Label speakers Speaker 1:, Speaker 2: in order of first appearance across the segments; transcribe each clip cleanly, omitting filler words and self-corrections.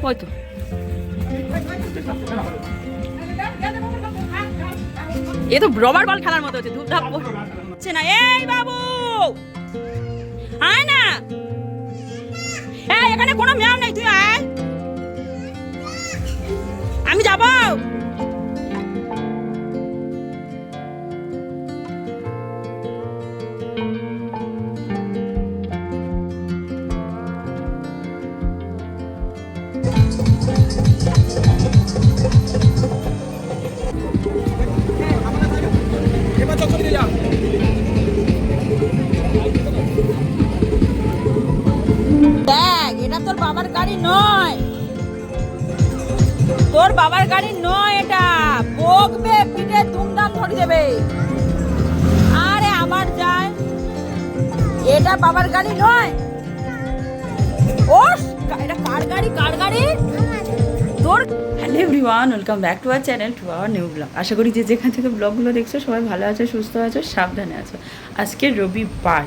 Speaker 1: ওই তো এ তো রবার বল খেলার মতো হচ্ছে, ধূপধাপ হচ্ছে না। এই বাবু আয় না, এই এখানে কোনো ম্যাম নেই, তুই আয়, আমি যাবো। দেখ, এটা তোর বাবার গাড়ি নয়, তোর বাবার গাড়ি নয়, এটা বকবে, পিঠে দুমদাম ধরে দেবে। আরে আবার যায়, এটা বাবার গাড়ি নয়। ও এটা কার গাড়ি, কার গাড়ি তোর? Hello everyone, welcome back to our channel, to our new blog. আশা করি যে যেখান থেকে ব্লগগুলো দেখছো সবাই ভালো আছো, সুস্থ আছো, সাবধানে আছো। আজকে রবিবার,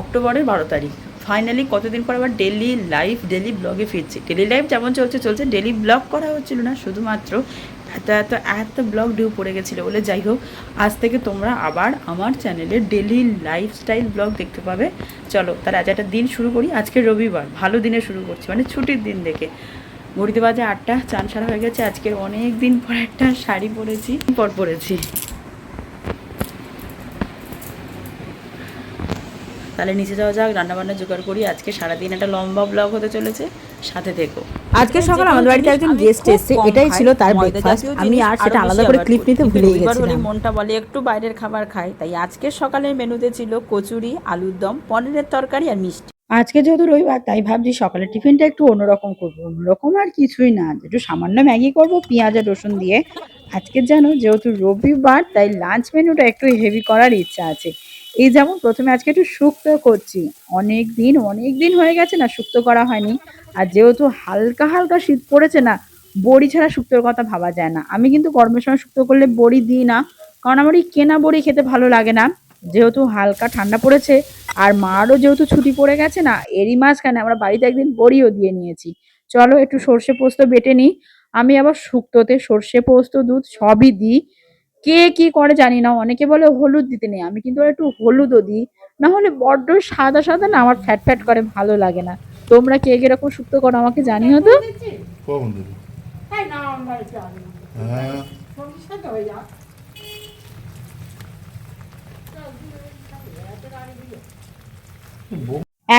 Speaker 1: অক্টোবরের 12 তারিখ। ফাইনালি কতদিন পর আবার ডেলি লাইভ, ডেলি ব্লগে ফিরছি। ডেলি লাইভ যেমন চলছে চলছে, ডেলি ব্লগ করা হচ্ছিল না, শুধুমাত্র এত ব্লগ ডিউ পড়ে গেছিলো বলে। যাই হোক, আজ থেকে তোমরা আবার আমার চ্যানেলে ডেলি লাইফস্টাইল ব্লগ দেখতে পাবে। চলো তার আজ একটা দিন শুরু করি। আজকে রবিবার, ভালো দিনে শুরু করছি, মানে ছুটির দিন দেখে। ঘড়িতে বাজে 8টা, চান সারা হয়ে গেছে। আজকের অনেক দিন পর একটা শাড়ি পরেছি। তাহলে নিচে যাওয়া যাক, রান্নাবান্না জোগাড় করি। আজকে সারাদিন একটা লম্বা ব্লগ হতে চলেছে, সাথে দেখো।
Speaker 2: আজকে সকালে আমাদের বাড়িতে একজন গেস্ট এসেছে, এটাই ছিল তার ব্রেকফাস্ট। আমি আর সেটা আলাদা করে ক্লিপ নিতে ভুলে গেছিলাম।
Speaker 1: মনটা বলে একটু বাইরের খাবার খাই, তাই আজকে সকালের মেনুতে ছিল কচুরি, আলুর দম, পনিরের তরকারি আর মিষ্টি।
Speaker 2: আজকে যেহেতু রবিবার, তাই ভাবছি সকালের টিফিনটা একটু অন্যরকম করবো। অন্যরকম আর কিছুই না, একটু সামান্য ম্যাগি করবো পেঁয়াজ আর রসুন দিয়ে। আজকে জানো, যেহেতু রবিবার, তাই লাঞ্চ মেনুটা একটু হেভি করার ইচ্ছা আছে। এই যেমন প্রথমে আজকে একটু শুক্তো করছি। অনেক দিন হয়ে গেছে না শুক্তো করা হয়নি। আর যেহেতু হালকা হালকা শীত পড়েছে না, বড়ি ছাড়া শুক্তোর কথা ভাবা যায় না। আমি কিন্তু গরমের সময় শুক্তো করলে বড়ি দিই না, কারণ আমার এই কেনা বড়ি খেতে ভালো লাগে না। যেহেতু হালকা ঠান্ডা পড়েছে, আর মারও যেহেতু ছুটি পড়ে গেছে না, এরই মাঝখানে আমরা বাড়িতে একদিন বড়িও দিয়ে নিয়েছি। চলো একটু সর্ষে পোস্ত বেটে নিই। আমি আবার শুক্তোতে সর্ষে পোস্ত, দুধ সবই দিই। কে কি করে জানি না, অনেকে বলে হলুদ দিতে নেই, আমি কিন্তু একটু হলুদও দিই। না হলে বড্ড সাদা সাদা না, আমার ফ্যাট ফ্যাট করে, ভালো লাগে না। তোমরা কে কিরকম শুক্তো করো আমাকে জানিও তো।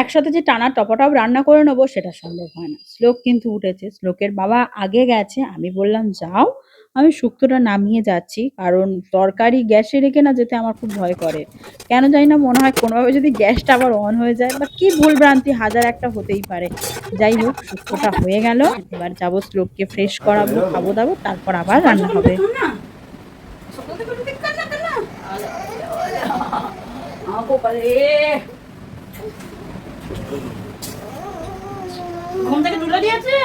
Speaker 2: একসাথে যে টানা টপাটপ রান্না করে নেবো সেটা সম্ভব হয় না। শ্লোক কিন্তু উঠেছে, শ্লোকের বাবা আগে গেছে। আমি বললাম যাও, আমি শুক্তোটা নামিয়ে যাচ্ছি, কারণ তরকারি গ্যাসে রেখে না যেতে আমার খুব ভয় করে। কেন জানি না, মনে হয় কোনোভাবে যদি গ্যাসটা আবার অন হয়ে যায়, বা কি ভুল ভ্রান্তি হাজার একটা হতেই পারে। যাই হোক, শুক্তোটা হয়ে গেল। এবার যাবো শ্লোককে ফ্রেশ করাবো, খাবো দাবো, তারপর আবার রান্না হবে।
Speaker 1: ঘুম থেকে তুলে দিয়েছে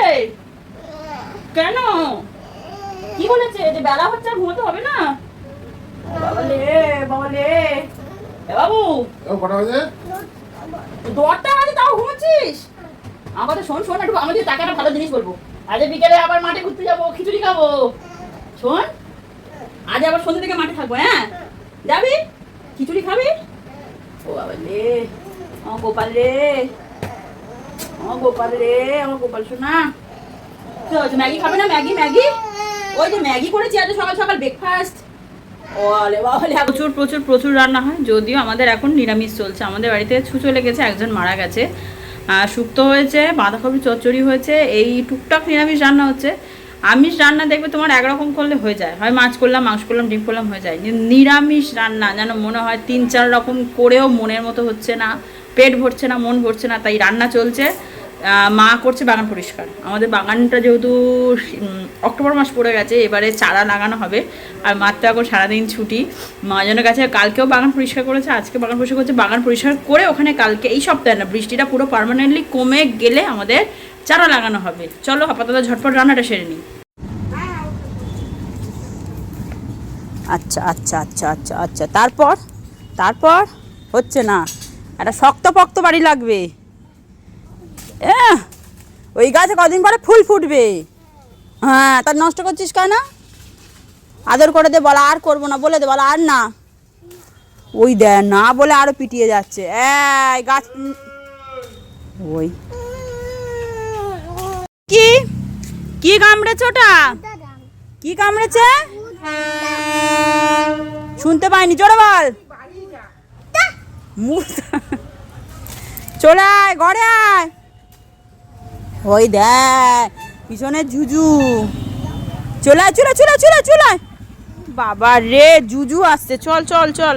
Speaker 1: কেন? কি বলেছে যে বেলা হচ্ছে, ঘুমোতে হবে না? বাবালে বাবালে, এ বাবু কটা বাজে? 10টা বাজে, তাও ঘুমোচ্ছিস? আমার কথা শোন, শোন একটু, আমাদের তাকে একটা ভালো জিনিস বলবো। আজ বিকেলে আবার মাঠে ঘুরতে যাবো, খিচুড়ি খাবো। শোন, আজ আবার সন্ধ্যে থেকে মাঠে থাকবো। হ্যাঁ যাবি? খিচুড়ি খাবি? ও বাবালে, আমার গোপাল রে, আমার গোপাল রে, আমার গোপাল শোনা। কি হয়েছে, ম্যাগি খাবে না? ম্যাগি ম্যাগি, ওই যে ম্যাগি করেছি আজ সকাল সকাল ব্রেকফাস্ট। ওলে বাবালে, প্রচুর প্রচুর প্রচুর রান্না হয়। যদিও আমাদের এখন নিরামিষ চলছে, আমাদের বাড়িতে ছুঁচো লেগেছে, একজন মারা গেছে। শুক্তো হয়েছে, বাঁধাকপি চচ্চড়ি হয়েছে, এই টুকটাক নিরামিষ রান্না হচ্ছে। আমিষ রান্না দেখবে তোমার একরকম করলে হয়ে যায়, হয় মাছ করলাম, মাংস করলাম, ডিম করলাম, হয়ে যায়। নিরামিষ রান্না যেন মনে হয় 3-4 রকম করেও মনের মতো হচ্ছে না, পেট ভরছে না, মন ভরছে না, তাই রান্না চলছে। মা করছে বাগান পরিষ্কার। আমাদের বাগানটা যেহেতু অক্টোবর মাস পড়ে গেছে, এবারে চারা লাগানো হবে। আর মার তো এখন সারাদিন ছুটি, মাঝজনের কাছে কালকেও বাগান পরিষ্কার করেছে, আজকে বাগান পরিষ্কার করছে। বাগান পরিষ্কার করে ওখানে কালকে, এই সপ্তাহে না, বৃষ্টিটা পুরো পার্মানেন্টলি কমে গেলে আমাদের চারা লাগানো হবে। চলো আপাতত ঝটপট রান্নাটা সেরে নিই। আচ্ছা আচ্ছা আচ্ছা আচ্ছা আচ্ছা, তারপর তারপর হচ্ছে না, একটা শক্ত পক্ত বাড়ি লাগবে।
Speaker 3: ওই গাছে কদিন পরে ফুল ফুটবে। হ্যাঁ, তার নষ্ট করছিস কেন? আদর করে দে, বলা আর করবো না বলে দে, বলা আর না। ওই দে না বলে আরো পিটিয়ে যাচ্ছে। এই গাছ ওই কি কি কামড়েছে ওটা? কি কামড়েছে? শুনতে পাইনি, জোরে বল। চলে আয়, ঘরে আয়। ওই দেখ পিছনে জুজু। চলে আয়, চলে চলে চলে চলে। বাবা রে, জুজু আসছে। চল চল চল।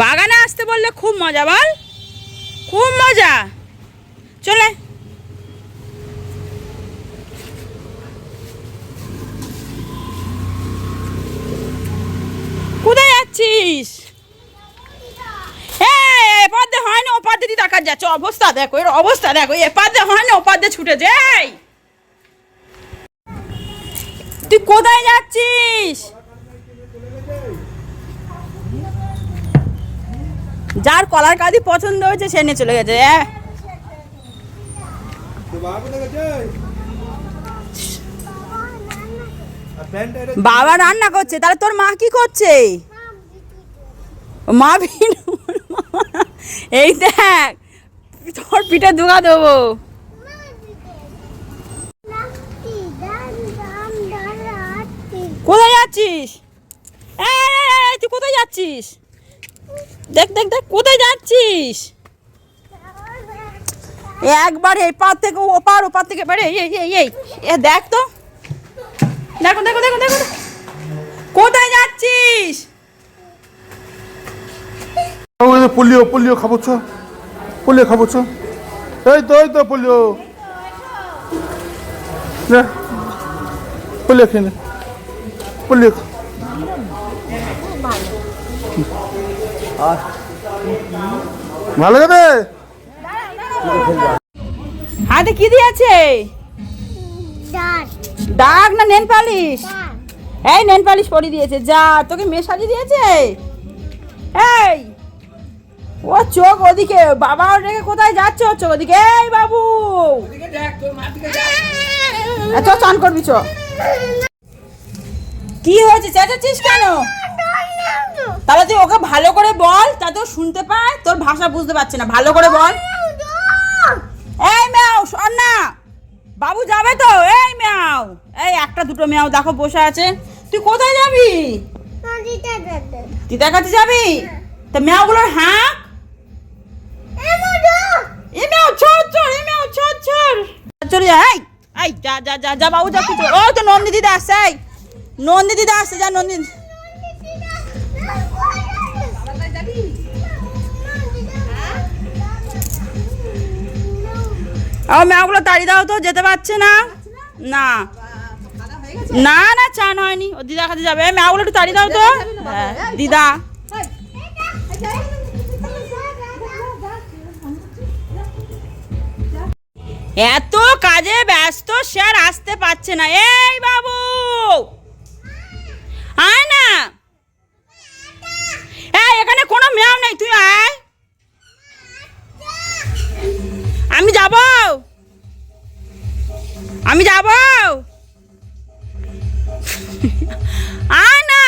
Speaker 3: বাগানে আসতে বললে খুব মজা, বল, খুব মজা। চলে। কোথায় যাচ্ছিস? এপাতে হয় না ওপাতে দিয়ে টাকা যাচ্ছে। অবস্থা দেখো, এর অবস্থা দেখো। এপাতে হয় না ওপাতে ছুটে যাই। তুই কোথায় যাচ্ছিস? যার কলার কাঁদি পছন্দ হয়েছে সে নিয়ে চলে গেছে। বাবা রান্না করছে, তাহলে তোর মা কি করছে? মা এই দেখ তোর পিঠে ধোঁয়া দেবো। কোথায় যাচ্ছিস? তুই কোথায় যাচ্ছিস? দেখ দেখ দেখ কোথায় যাচ্ছিস? একবার এই পার থেকে ওপার, ওপার থেকে বাড়ি। এই দেখ তো, দেখো দেখো দেখো দেখো কোথায় যাচ্ছিস?
Speaker 4: পোলিও পোলিও খাবো চ, পোলিও খাবো চ। এই তো পোলিও, পোলিও খেয়ে নে, পোলিও। ভালো যাবে।
Speaker 3: হাতে কি দিয়েছে? দাগ না নেল পালিশ? এই নেল পালিশ পরিয়ে দিয়েছে। যা, তোকে মেয়ে সাজিয়ে দিয়েছে। এই ও চোখ ওদিকে, বাবা রেখে কোথায় যাচ্ছে? ও চোখ ওদিকে। এই বাবু চ, চান করবি চ। কি হয়েছে, চেঁচাচ্ছিস কেন? তাহলে তুই ওকে ভালো করে বল, তাতে ও শুনতে পায়। তোর ভাষা বুঝতে পারছে না, ভালো করে বল। এই ম্যাও শোন না, বাবু যাবে তো। এই ম্যাও, এই একটা দুটো ম্যাও দেখো বসে আছে। তুই কোথায় যাবি? দিদার কাছে যাবি? তা ম্যাওগুলোর হাঁক। এই ম্যাও ছড় ছড়, এই ম্যাও ছড় ছড়। চলে যা। এই যা যা যা যা, বাবু যা। কিছু ও তো নন্দি দিদা আসছে। এই নন্দি দিদা আসছে, যা নন্দি। আমার ম্যাওগুলো তাড়ি দাও তো, যেতে পারছে না। না না না, চান হয়নি। ও দিদার কাছে যাবে। ম্যাওগুলো একটু তাড়ি দাও তো। দিদা এত কাজে ব্যস্ত, সে আর আসতে পারছে না। এই বাবু আয় না। এই এখানে কোনো ম্যাও নেই, তুই আয়। আমি যাব, আমি যাব। আয় না,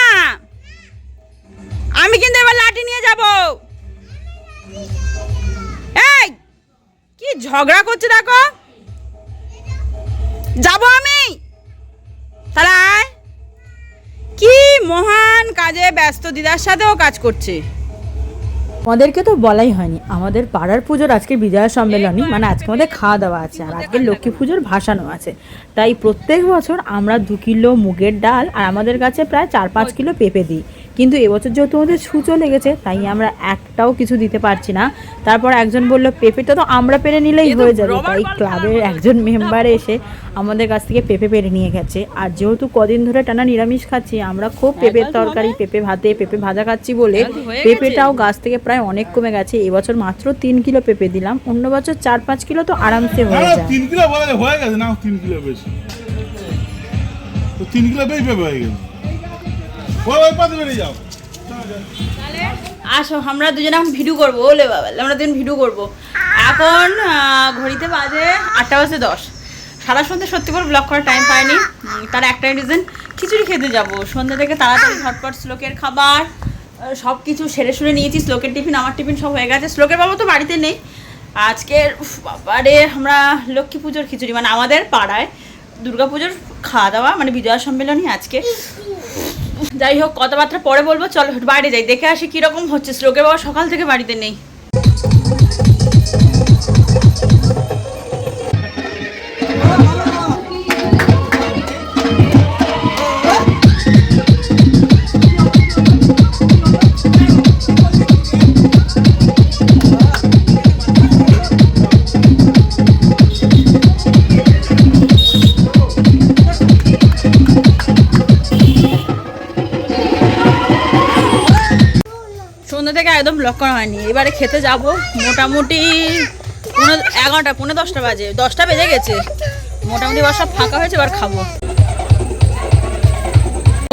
Speaker 3: আমি কিন্তু এবার লাঠি নিয়ে যাব। এই কি ঝগড়া করছে দেখো। যাব আমি, তাহলে আয়। কি মহান কাজে ব্যস্ত, দিদার সাথেও কাজ করছে।
Speaker 2: আমাদেরকে তো বলাই হয়নি, আমাদের পাড়ার পুজোর আজকে বিজয়া সম্মেলনী, মানে আজকে আমাদের খাওয়া দাওয়া আছে, আর আজকে লক্ষ্মী পুজোর ভাসানো আছে। তাই প্রত্যেক বছর আমরা 2 কিলো মুগের ডাল আর আমাদের কাছে প্রায় 4-5 কিলো পেঁপে দিই। কিন্তু এবছর যেহেতু আমাদের ছুঁচো লেগেছে, তাই আমরা একটাও কিছু দিতে পারছি না। তারপর একজন বলল পেঁপেটা তো আমরা পেরে নিলেই হয়ে যাবে, তাই ক্লাবের একজন মেম্বার এসে আমাদের কাছ থেকে পেঁপে পেরে নিয়ে গেছে। আর যেহেতু কদিন ধরে টানা নিরামিষ খাচ্ছি, আমরা খুব পেঁপের তরকারি, পেঁপে ভাতে, পেঁপে ভাজা খাচ্ছি বলে পেঁপেটাও গাছ থেকে প্রায় অনেক কমে গেছে। এবছর মাত্র 3 কিলো পেঁপে দিলাম, অন্য বছর 4-5 কিলো তো আরামসে হয়ে যায়।
Speaker 4: 3 কিলো হয়ে গেছে না, 3 কিলো বেশি তো, 3 কিলো বেশি পেঁপে হয়ে গেছে। ওই পাশে বেরিয়ে যাও।
Speaker 3: আসো আমরা দুজনে এখন ভিডিও করবো। ওলে বাবা, আমরা দুজন ভিডিও করবো। এখন ঘড়িতে বাজে 8:10। সারা সন্ধ্যে সত্যি করে ব্লগ করার টাইম পাইনি। তার একটাই রিজন, খিচুড়ি খেতে যাব সন্ধ্যা থেকে তাড়াতাড়ি ঝটপট শ্লোকের খাবার সব কিছু সেরে সুরে নিয়েছি। শ্লোকের টিফিন, আমার টিফিন সব হয়ে গেছে। শ্লোকের বাবা তো বাড়িতে নেই আজকের। বাবারে, আমরা লক্ষ্মী পুজোর খিচুড়ি, মানে আমাদের পাড়ায় দুর্গা পুজোর খাওয়া দাওয়া, মানে বিজয়া সম্মেলনী আজকে। যাই হোক, কথাবার্তা পরে বলবো, চলো বাইরে যাই, দেখে আসি কীরকম হচ্ছে। শ্লোকের বাবা সকাল থেকে বাড়িতে নেই। সন্ধ্যা থেকে একদম ব্লক করা হয়নি। এবারে খেতে যাব মোটামুটি 11টা, 10:15 বাজে, 10টা বেজে গেছে মোটামুটি। এবার সব ফাঁকা হয়েছে, এবার খাবো।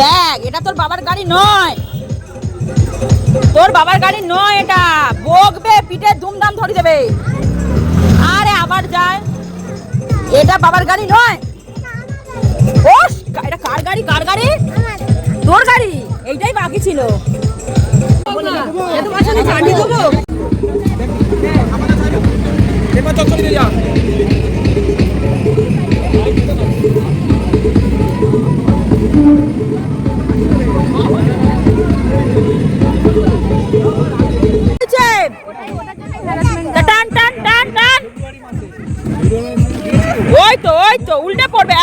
Speaker 3: দেখ, এটা তোর বাবার গাড়ি নয়, তোর বাবার গাড়ি নয়, এটা বকবে, পিঠে দুমদাম ধরে দেবে। আরে আবার যায়, এটা বাবার গাড়ি নয়। ও, এটা কার গাড়ি? কার গাড়ি? তোর গাড়ি। এইটাই বাকি ছিল। ওই তো উল্টে পড়বে।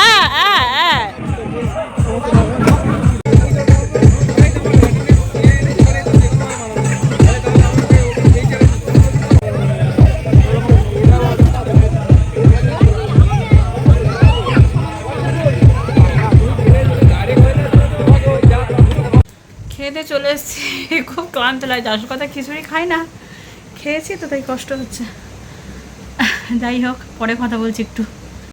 Speaker 3: খেতে চলে এসেছি, খুব ক্লান্ত লাগে। আসল কথা, খিচুড়ি খাই না, খেয়েছি তো তাই কষ্ট হচ্ছে। যাই হোক, পরে কথা বলছি একটু।